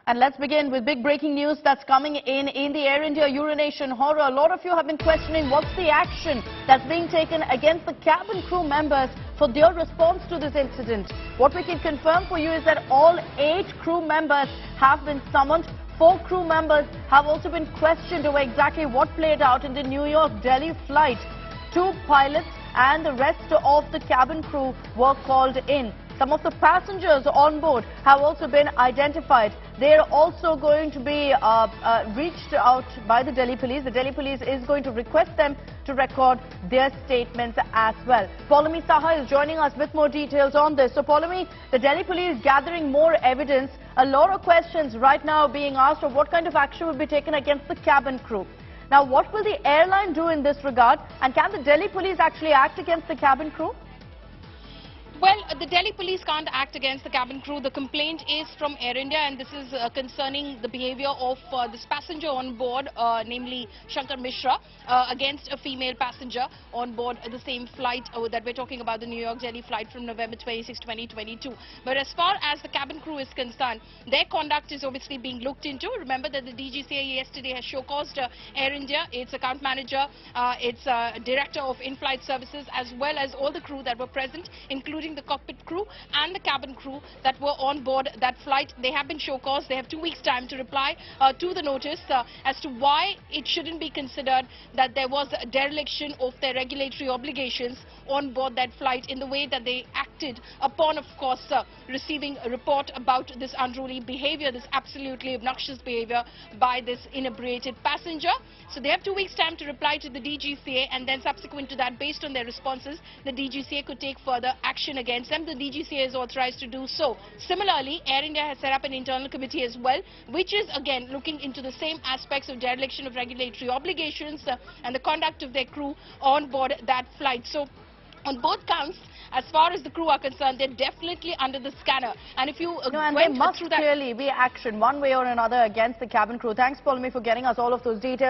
And let's begin with big breaking news that's coming in the Air India urination horror. A lot of you have been questioning what's the action that's being taken against the cabin crew members for their response to this incident. What we can confirm for you is that all 8 crew members have been summoned. 4 crew members have also been questioned over exactly what played out in the New York-Delhi flight. 2 pilots and the rest of the cabin crew were called in. Some of the passengers on board have also been identified. They are also going to be reached out by the Delhi police. The Delhi police is going to request them to record their statements as well. Paulami Saha is joining us with more details on this. So Paulami, the Delhi police gathering more evidence. A lot of questions right now being asked of what kind of action will be taken against the cabin crew. Now, what will the airline do in this regard? And can the Delhi police actually act against the cabin crew? Well, the Delhi police can't act against the cabin crew. The complaint is from Air India, and this is concerning the behavior of this passenger on board, namely Shankar Mishra, against a female passenger on board the same flight that we're talking about, the New York-Delhi flight from November 26, 2022. But as far as the cabin crew is concerned, their conduct is obviously being looked into. Remember that the DGCA yesterday has showcaused Air India, its account manager, its director of in-flight services, as well as all the crew that were present, including the cockpit crew and the cabin crew that were on board that flight. They have been showcased. They have 2 weeks' time to reply to the notice as to why it shouldn't be considered that there was a dereliction of their regulatory obligations on board that flight in the way that they acted upon, of course, receiving a report about this unruly behavior, this absolutely obnoxious behavior by this inebriated passenger. So they have 2 weeks' time to reply to the DGCA, and then subsequent to that, based on their responses, the DGCA could take further action against them. The DGCA is authorized to do so. Similarly, Air India has set up an internal committee as well, which is again looking into the same aspects of dereliction of regulatory obligations and the conduct of their crew on board that flight. So on both counts, as far as the crew are concerned, they're definitely under the scanner. And if you and there must clearly be action one way or another against the cabin crew. Thanks, Paulami, for getting us all of those details.